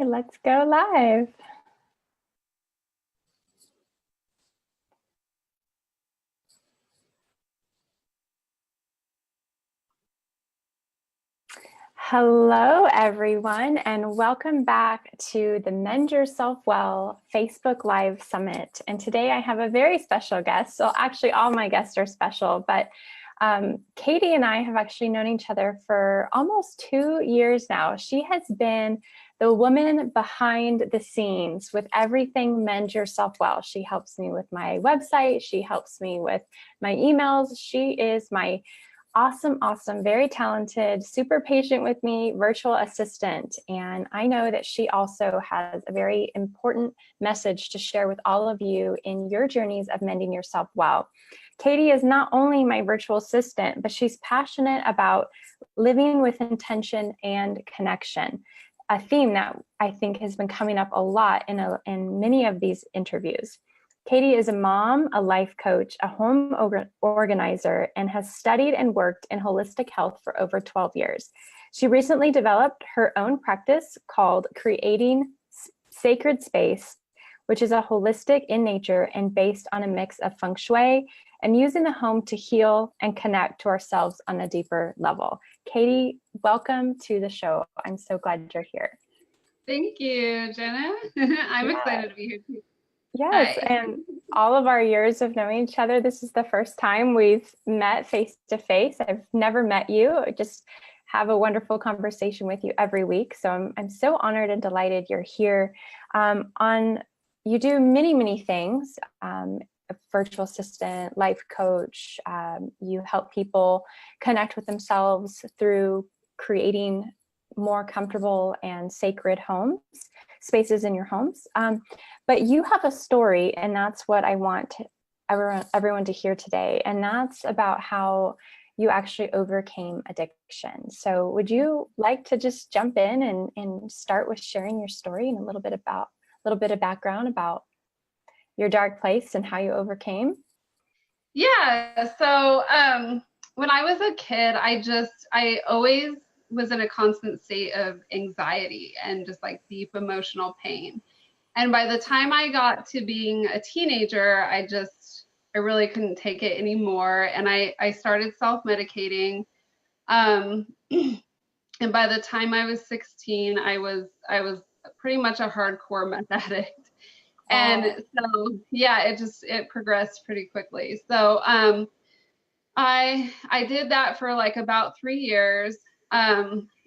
Let's go live. Hello, everyone, and welcome back to the Mend Yourself Well Facebook Live Summit. And today I have a very special guest. So actually all my guests are special, but Katie and I have actually known each other for almost 2 years now. She has been the woman behind the scenes with everything Mend Yourself Well. She helps me with my website. She helps me with my emails. She is my awesome, very talented, super patient with me virtual assistant. And I know that she also has a very important message to share with all of you in your journeys of mending yourself well. Katie is not only my virtual assistant, but she's passionate about living with intention and connection, a theme that I think has been coming up a lot in many of these interviews. Katie is a mom, a life coach, a home organizer, and has studied and worked in holistic health for over 12 years. She recently developed her own practice called Creating Sacred Space, which is a holistic in nature and based on a mix of Feng Shui and using the home to heal and connect to ourselves on a deeper level. Katie, welcome to the show. I'm so glad you're here. Thank you, Jenna. I'm excited to be here too. Yes, and all of our years of knowing each other, this is the first time we've met face to face. I've never met you. I just have a wonderful conversation with you every week. So I'm so honored and delighted you're here. You do many things. A virtual assistant, life coach. You help people connect with themselves through creating more comfortable and sacred spaces in your homes. But you have a story, and that's what I want everyone to hear today. And that's about how you actually overcame addiction. So would you like to just jump in and start with sharing your story and a little bit of background about your dark place and how you overcame? Yeah. So when I was a kid, I always was in a constant state of anxiety and just like deep emotional pain. And by the time I got to being a teenager, I really couldn't take it anymore. And I started self-medicating. And by the time I was 16, I was pretty much a hardcore meth addict. And so, yeah, it progressed pretty quickly. So I did that for like about 3 years.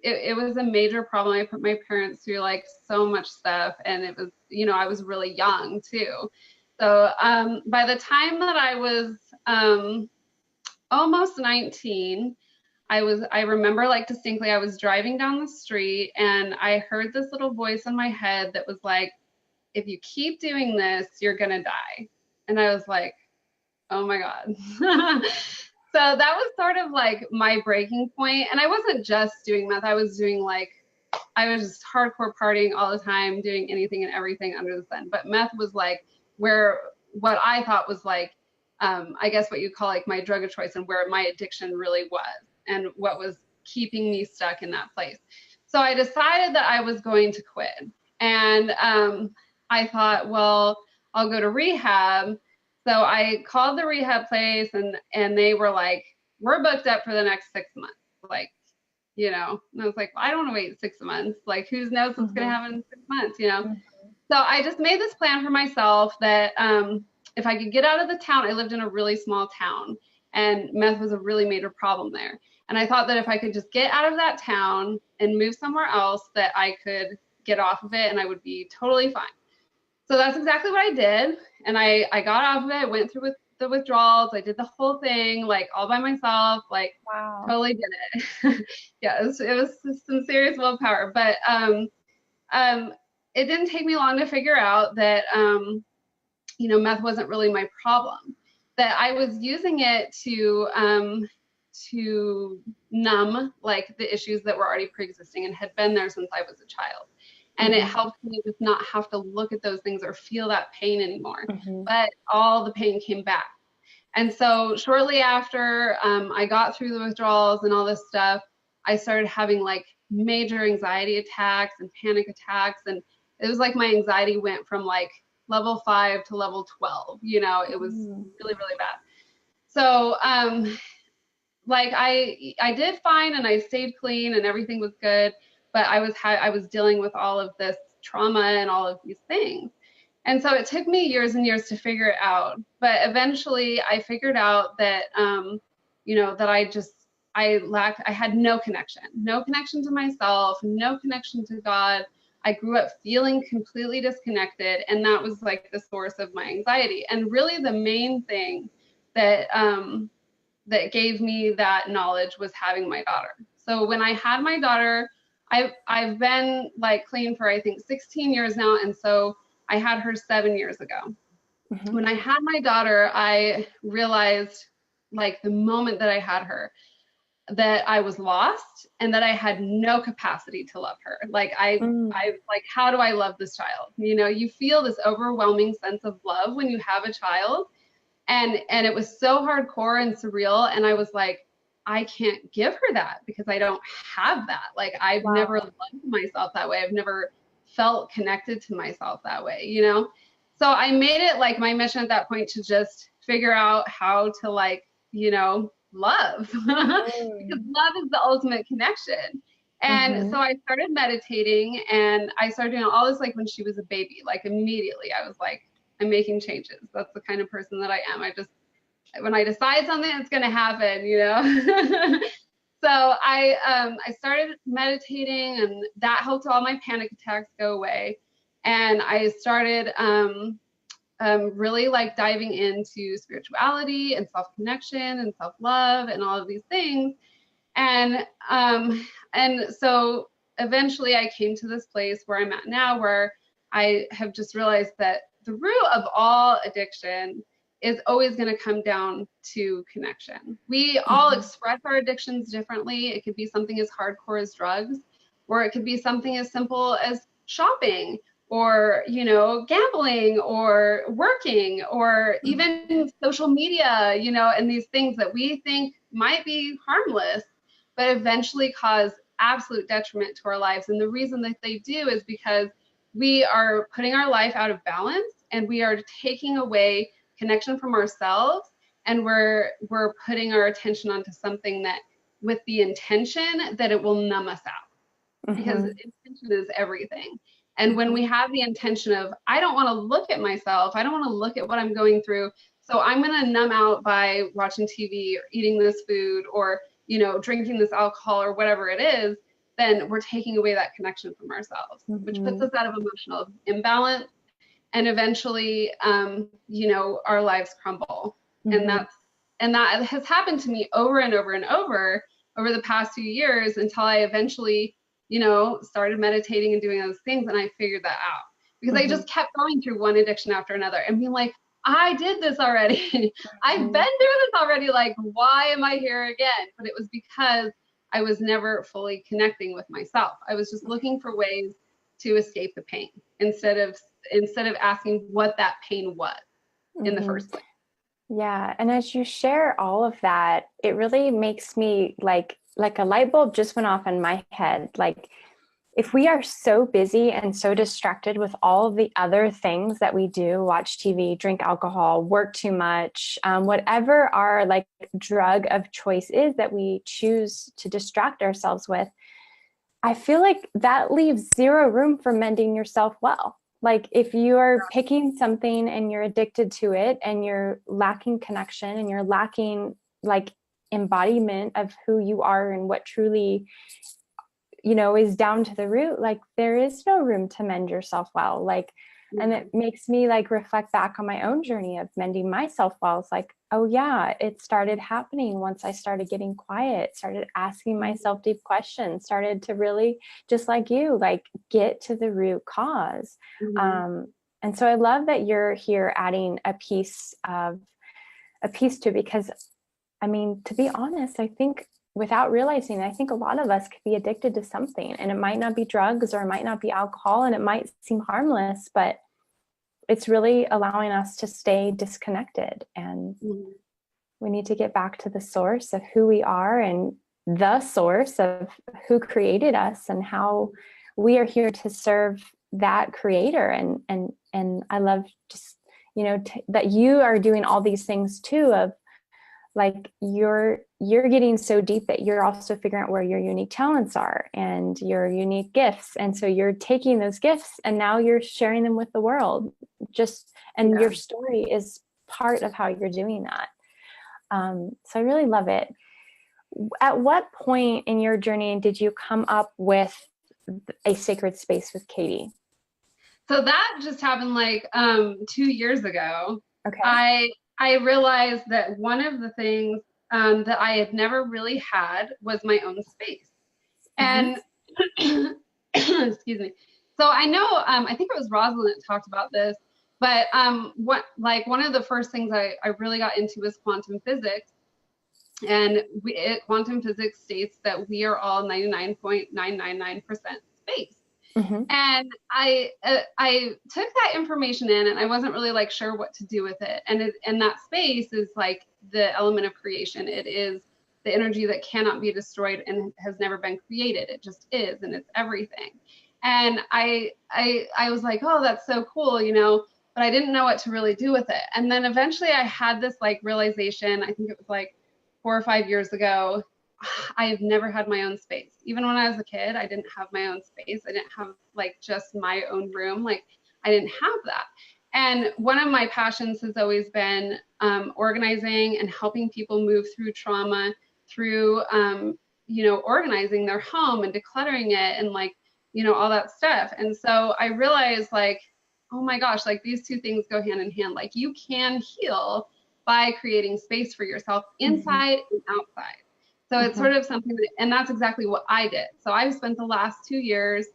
It was a major problem. I put my parents through like so much stuff, and it was, I was really young too. So by the time that I was almost 19, I remember like distinctly, I was driving down the street and I heard this little voice in my head that was like, if you keep doing this, you're gonna die. And I was like, oh my God. So that was sort of like my breaking point. And I wasn't just doing meth. I was just hardcore partying all the time, doing anything and everything under the sun. But meth was like what I thought was like, I guess what you call like my drug of choice, and where my addiction really was and what was keeping me stuck in that place. So I decided that I was going to quit. And I thought, well, I'll go to rehab. So I called the rehab place, and they were like, we're booked up for the next 6 months. Like, and I was like, well, I don't want to wait 6 months. Like, who knows what's going to happen in 6 months, So I just made this plan for myself that if I could get out of the town, I lived in a really small town, and meth was a really major problem there. And I thought that if I could just get out of that town and move somewhere else, that I could get off of it and I would be totally fine. So that's exactly what I did. And I got off of it, went through with the withdrawals. I did the whole thing, like all by myself, like wow. Totally did it. Yeah, it was some serious willpower, but it didn't take me long to figure out that, meth wasn't really my problem, that I was using it to numb like the issues that were already pre-existing and had been there since I was a child. And it helped me just not have to look at those things or feel that pain anymore. But all the pain came back. And so shortly after I got through the withdrawals and all this stuff, I started having like major anxiety attacks and panic attacks. And it was like my anxiety went from like level 5 to level 12, you know, it was really, really bad. So, like I did fine and I stayed clean and everything was good, but I was dealing with all of this trauma and all of these things. And so it took me years and years to figure it out. But eventually I figured out that, you know, that I had no connection to myself, no connection to God. I grew up feeling completely disconnected. And that was like the source of my anxiety. And really the main thing that, that gave me that knowledge was having my daughter. So when I had my daughter, I've been like clean for I think 16 years now. And so I had her 7 years ago. Mm-hmm. When I had my daughter, I realized like the moment that I had her that I was lost and that I had no capacity to love her. Like I like, how do I love this child? You know, you feel this overwhelming sense of love when you have a child. And it was so hardcore and surreal. And I was like, I can't give her that because I don't have that. Like I've never loved myself that way. I've never felt connected to myself that way, you know? So I made it like my mission at that point to just figure out how to like, you know, love because love is the ultimate connection. And so I started meditating and I started doing all this like when she was a baby, like immediately I was like, I'm making changes. That's the kind of person that I am. I just, when I decide something, it's going to happen, you know? So I started meditating and that helped all my panic attacks go away. And I started really like diving into spirituality and self-connection and self-love and all of these things. And so eventually I came to this place where I'm at now, where I have just realized that the root of all addiction is always going to come down to connection. We all express our addictions differently. It could be something as hardcore as drugs, or it could be something as simple as shopping, or, you know, gambling, or working, or even social media, you know, and these things that we think might be harmless, but eventually cause absolute detriment to our lives. And the reason that they do is because we are putting our life out of balance and we are taking away connection from ourselves, and we're putting our attention onto something that with the intention that it will numb us out, because intention is everything. And when we have the intention of, I don't want to look at myself, I don't want to look at what I'm going through, so I'm going to numb out by watching TV or eating this food or, you know, drinking this alcohol or whatever it is, then we're taking away that connection from ourselves, which puts us out of emotional imbalance. And eventually, you know, our lives crumble. And that has happened to me over and over and over the past few years, until I eventually, you know, started meditating and doing those things. And I figured that out because I just kept going through one addiction after another and being like, I did this already. I've been through this already. Like, why am I here again? But it was because I was never fully connecting with myself. I was just looking for ways to escape the pain instead of asking what that pain was in the first place. Yeah. And as you share all of that, it really makes me like a light bulb just went off in my head. Like, if we are so busy and so distracted with all of the other things that we do, watch TV, drink alcohol, work too much, whatever our like drug of choice is that we choose to distract ourselves with, I feel like that leaves zero room for mending yourself well. Like, if you are picking something and you're addicted to it and you're lacking connection and you're lacking like embodiment of who you are and what truly, you know, is down to the root, like there is no room to mend yourself well. Like, and it makes me like reflect back on my own journey of mending myself well. It's like, oh yeah, it started happening once I started getting quiet, started asking myself deep questions, started to really, just like you, like get to the root cause. And so I love that you're here adding a piece to it, because I mean, to be honest, I think without realizing, I think a lot of us could be addicted to something, and it might not be drugs or it might not be alcohol, and it might seem harmless, but it's really allowing us to stay disconnected. And we need to get back to the source of who we are and the source of who created us and how we are here to serve that creator. And I love just, that you are doing all these things too, of like you're getting so deep that you're also figuring out where your unique talents are and your unique gifts. And so you're taking those gifts and now you're sharing them with the world. And your story is part of how you're doing that. So I really love it. At what point in your journey did you come up with a sacred space with Katie? So that just happened like 2 years ago. Okay. I realized that one of the things that I had never really had was my own space. And excuse me. So I know, I think it was Rosalind that talked about this, but one of the first things I really got into was quantum physics. And quantum physics states that we are all 99.999% space. And I took that information in, and I wasn't really like sure what to do with it. And that space is like the element of creation. It is the energy that cannot be destroyed and has never been created. It just is, and it's everything. And I was like, oh, that's so cool, but I didn't know what to really do with it. And then eventually I had this like realization. I think it was like 4 or 5 years ago. I have never had my own space. Even when I was a kid, I didn't have my own space. I didn't have like just my own room. Like I didn't have that. And one of my passions has always been organizing and helping people move through trauma through, organizing their home and decluttering it and like, all that stuff. And so I realized like, oh my gosh, like these two things go hand in hand. Like you can heal by creating space for yourself inside and outside. So it's sort of something and that's exactly what I did. So I've spent the last 2 years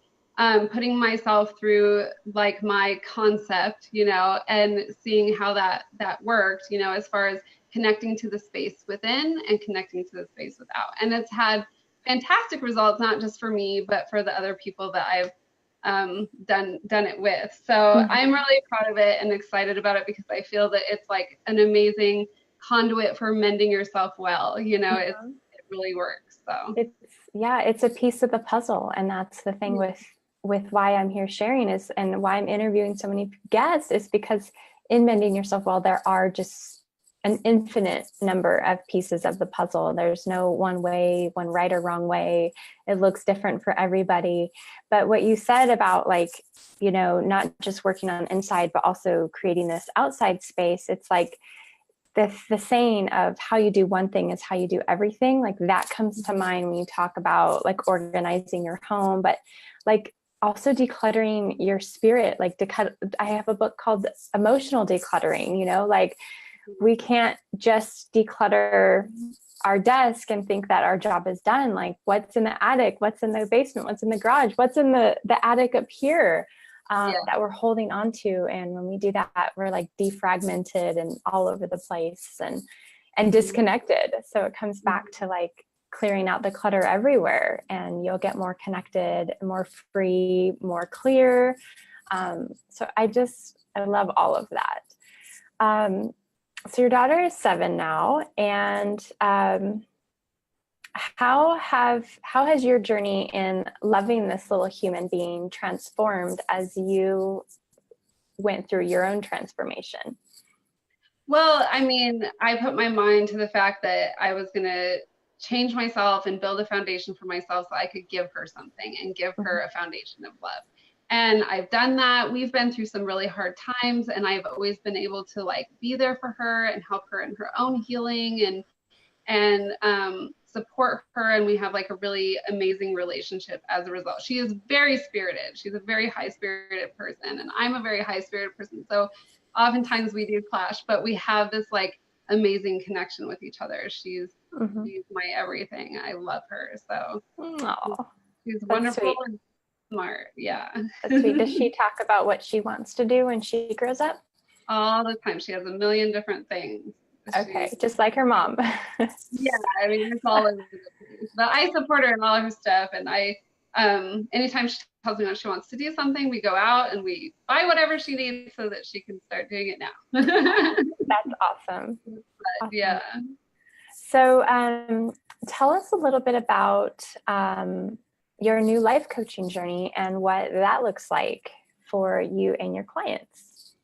putting myself through like my concept, and seeing how that worked, as far as connecting to the space within and connecting to the space without. And it's had fantastic results, not just for me, but for the other people that I've done it with. So I'm really proud of it and excited about it because I feel that it's like an amazing conduit for mending yourself well. It really works. So it's a piece of the puzzle. And that's the thing with why I'm here sharing and why I'm interviewing so many guests is because in mending yourself well, there are just an infinite number of pieces of the puzzle. There's no one right or wrong way. It looks different for everybody. But what you said about like, not just working on inside, but also creating this outside space, it's like the saying of how you do one thing is how you do everything. Like that comes to mind when you talk about like organizing your home, but like also decluttering your spirit. Like I have a book called Emotional Decluttering, like we can't just declutter our desk and think that our job is done. Like what's in the attic, what's in the basement, what's in the garage, what's in the attic up here that we're holding on to. And when we do that, we're like defragmented and all over the place and disconnected. So it comes back to like clearing out the clutter everywhere, and you'll get more connected, more free, more clear. So I love all of that. So your daughter is 7 now, and how has your journey in loving this little human being transformed as you went through your own transformation? Well, I mean, I put my mind to the fact that I was going to change myself and build a foundation for myself so I could give her something and give her a foundation of love. And I've done that. We've been through some really hard times, and I've always been able to like be there for her and help her in her own healing and support her. And we have like a really amazing relationship as a result. She is very spirited. She's a very high spirited person, and I'm a very high spirited person. So oftentimes we do clash, but we have this like amazing connection with each other. She's my everything. I love her. So she's wonderful and smart. Yeah. That's sweet. Does she talk about what she wants to do when she grows up? All the time. She has a million different things. Okay, just like her mom. Yeah, I mean, it's all over the place. But I support her in all of her stuff, and anytime she tells me when she wants to do something, we go out and we buy whatever she needs so that she can start doing it now. That's awesome. Yeah. So tell us a little bit about your new life coaching journey and what that looks like for you and your clients.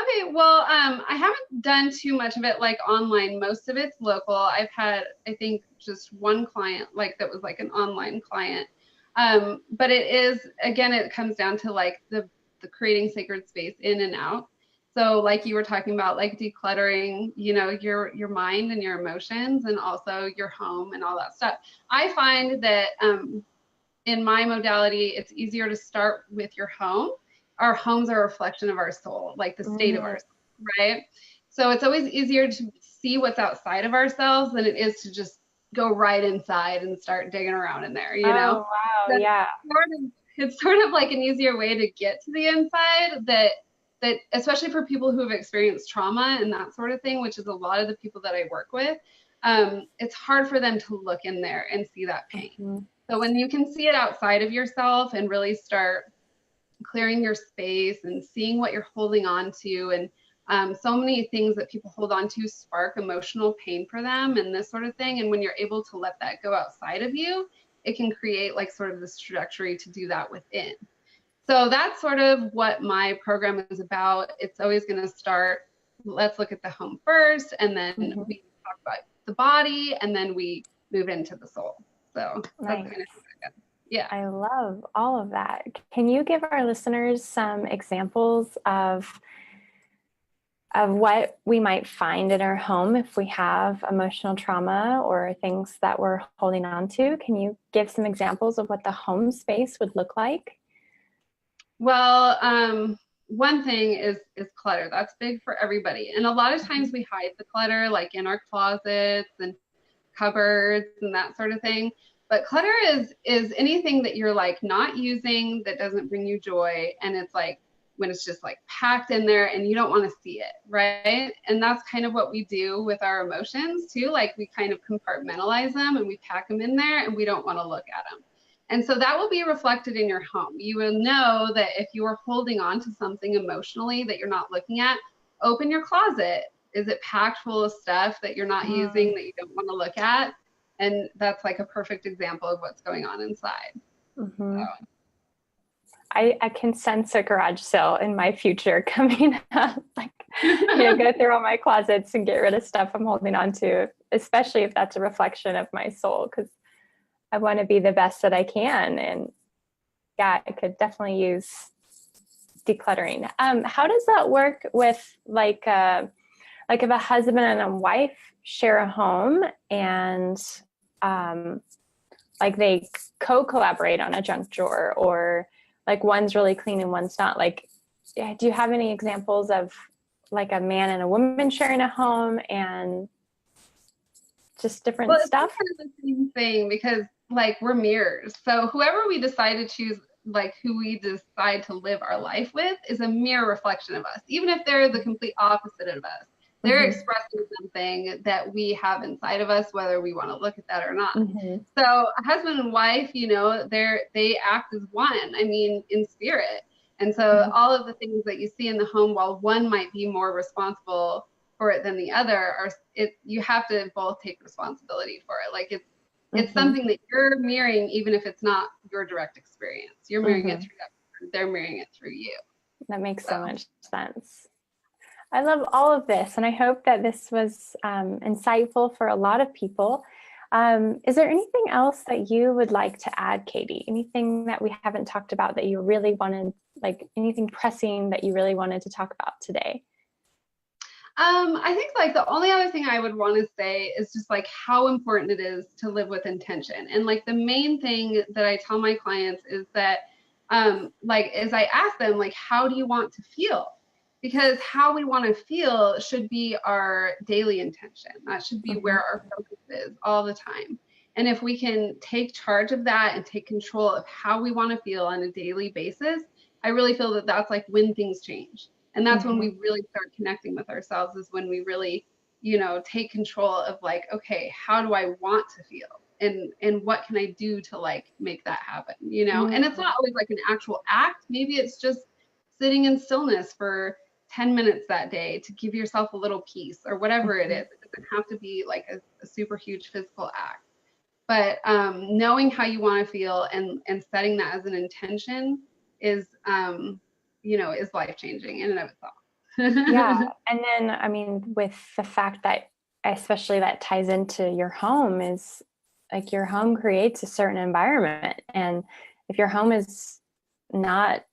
Okay, well, I haven't done too much of it like online. Most of it's local. I've had, I think, just one client like that was like an online client. But it is, again, it comes down to like the creating sacred space in and out. So like you were talking about, like decluttering, you know, your mind and your emotions, and also your home and all that stuff. I find that in my modality, it's easier to start with your home. Our homes are a reflection of our soul, like the state of our soul, right? So it's always easier to see what's outside of ourselves than it is to just go right inside and start digging around in there, you know? Wow, yeah. It's sort of like an easier way to get to the inside that especially for people who have experienced trauma and that sort of thing, which is a lot of the people that I work with, it's hard for them to look in there and see that pain. Mm-hmm. So when you can see it outside of yourself and really start clearing your space and seeing what you're holding on to, and so many things that people hold on to spark emotional pain for them and this sort of thing. And when you're able to let that go outside of you, it can create like sort of this trajectory to do that within. So that's sort of what my program is about. It's always going to start, let's look at the home first, and then we talk about the body, and then we move into the soul. So that's kind of yeah. I love all of that. Can you give our listeners some examples of what we might find in our home if we have emotional trauma or things that we're holding on to? Can you give some examples of what the home space would look like? Well, one thing is clutter. That's big for everybody. And a lot of times we hide the clutter like in our closets and cupboards and that sort of thing. But clutter is anything that you're like not using, that doesn't bring you joy. And it's like when it's just like packed in there and you don't want to see it, right? And that's kind of what we do with our emotions too. Like we kind of compartmentalize them and we pack them in there and we don't want to look at them. And so that will be reflected in your home. You will know that if you are holding on to something emotionally that you're not looking at, open your closet. Is it packed full of stuff that you're not using, that you don't want to look at? And that's like a perfect example of what's going on inside. So. I can sense a garage sale in my future coming up. Like, go through all my closets and get rid of stuff I'm holding on to, especially if that's a reflection of my soul, because I want to be the best that I can. And yeah, I could definitely use decluttering. How does that work with like if a husband and a wife share a home and like they collaborate on a junk drawer, or like one's really clean and one's not? Like, do you have any examples of like a man and a woman sharing a home and just different stuff? It's kind of the same thing, because like we're mirrors. So whoever we decide to choose, like who we decide to live our life with, is a mirror reflection of us. Even if they're the complete opposite of us, they're expressing something that we have inside of us, whether we want to look at that or not. So a husband and wife, they act as one, I mean, in spirit. And so all of the things that you see in the home, while one might be more responsible for it than the other, you have to both take responsibility for it. Like it's something that you're mirroring, even if it's not your direct experience. You're mirroring it through them. They're mirroring it through you. That makes so much sense. I love all of this, and I hope that this was insightful for a lot of people. Is there anything else that you would like to add, Katie? Anything that we haven't talked about that you really wanted, like anything pressing that you really wanted to talk about today? I think like the only other thing I would want to say is just like how important it is to live with intention. And like the main thing that I tell my clients is that as I ask them, like, how do you want to feel? Because how we want to feel should be our daily intention. That should be where our focus is all the time. And if we can take charge of that and take control of how we want to feel on a daily basis, I really feel that that's like when things change. And that's when we really start connecting with ourselves, is when we really, take control of like, okay, how do I want to feel? And what can I do to like make that happen? And it's not always like an actual act. Maybe it's just sitting in stillness for 10 minutes that day to give yourself a little peace, or whatever it is. It doesn't have to be like a super huge physical act. But knowing how you want to feel and setting that as an intention is, is life changing in and of Yeah. itself. And then, I mean, with the fact that, especially that ties into your home, is like your home creates a certain environment. And if your home is not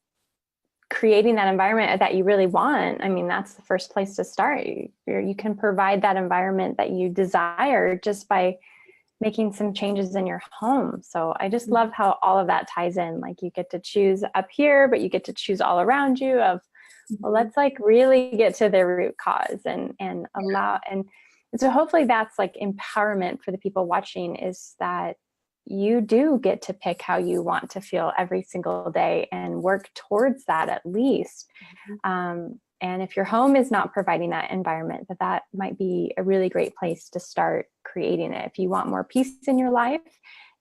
creating that environment that you really want, I mean, that's the first place to start. You can provide that environment that you desire just by making some changes in your home. So I just love how all of that ties in. Like you get to choose up here, but you get to choose all around you of, well, let's like really get to the root cause and allow, and so hopefully that's like empowerment for the people watching, is that you do get to pick how you want to feel every single day and work towards that at least. And if your home is not providing that environment, that might be a really great place to start creating it. If you want more peace in your life,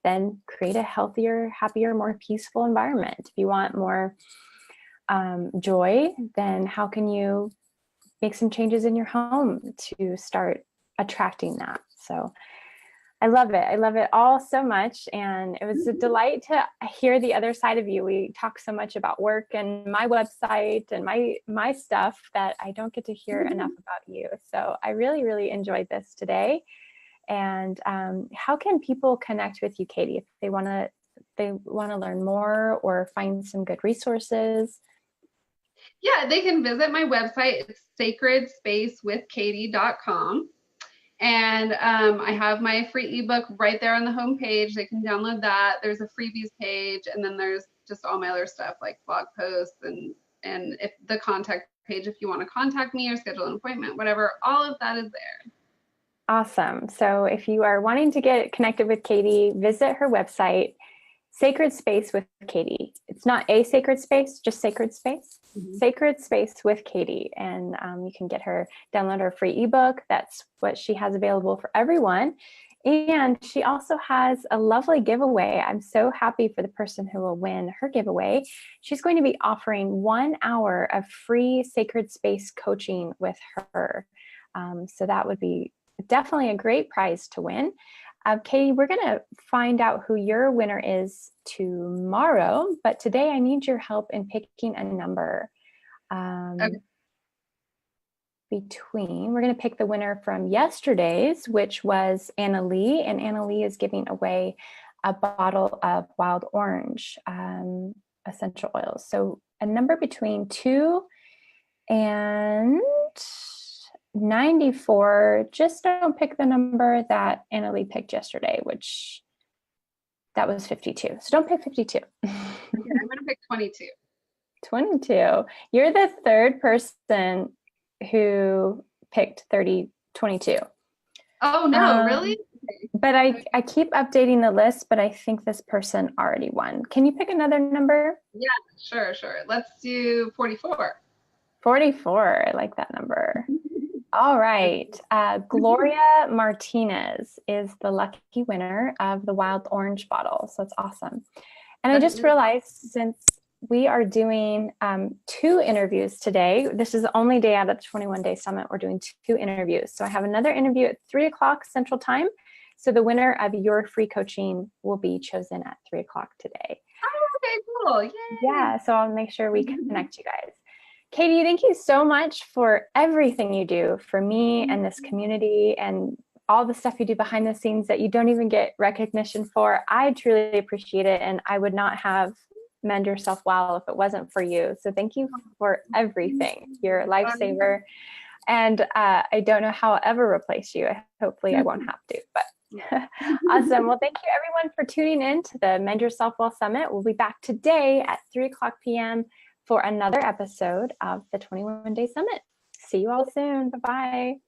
then create a healthier, happier, more peaceful environment. If you want more joy, then how can you make some changes in your home to start attracting that? So I love it. I love it all so much. And it was a delight to hear the other side of you. We talk so much about work and my website and my stuff that I don't get to hear enough about you. So I really, really enjoyed this today. And how can people connect with you, Katie, if they want to learn more or find some good resources? Yeah, they can visit my website. It's sacredspacewithkatie.com. And I have my free ebook right there on the homepage. They can download that. There's a freebies page, and then there's just all my other stuff like blog posts and if the contact page if you want to contact me or schedule an appointment, whatever. All of that is there. Awesome. So if you are wanting to get connected with Katie, visit her website, Sacred Space with Katie. It's not a sacred space, just Sacred Space. Sacred Space with Katie. And you can get her, download her free ebook. That's what she has available for everyone. And she also has a lovely giveaway. I'm so happy for the person who will win her giveaway. She's going to be offering 1 hour of free Sacred Space coaching with her. So that would be definitely a great prize to win. Katie, we're going to find out who your winner is tomorrow, but today I need your help in picking a number. Okay. We're going to pick the winner from yesterday's, which was Anna Lee, and Anna Lee is giving away a bottle of wild orange essential oils. So a number between 2 and 94. Just don't pick the number that Anna Lee picked yesterday, which that was 52. So don't pick 52. Okay, I'm going to pick 22. 22. You're the third person who picked 22. Oh, no, really? But I keep updating the list, but I think this person already won. Can you pick another number? Yeah, sure. Let's do 44. 44. I like that number. All right. Gloria Martinez is the lucky winner of the wild orange bottle. So it's awesome. And I just realized, since we are doing 2 interviews today, this is the only day out of the 21-day summit, we're doing 2 interviews. So I have another interview at 3 o'clock Central Time. So the winner of your free coaching will be chosen at 3 o'clock today. Oh, okay, cool. Yay. Yeah. So I'll make sure we connect you guys. Katie, thank you so much for everything you do for me and this community and all the stuff you do behind the scenes that you don't even get recognition for. I truly appreciate it. And I would not have Mend Yourself Well if it wasn't for you. So thank you for everything. You're a lifesaver. And I don't know how I'll ever replace you. Hopefully I won't have to, but awesome. Well, thank you everyone for tuning in to the Mend Yourself Well Summit. We'll be back today at 3 o'clock p.m. for another episode of the 21-Day Summit. See you all soon. Bye-bye.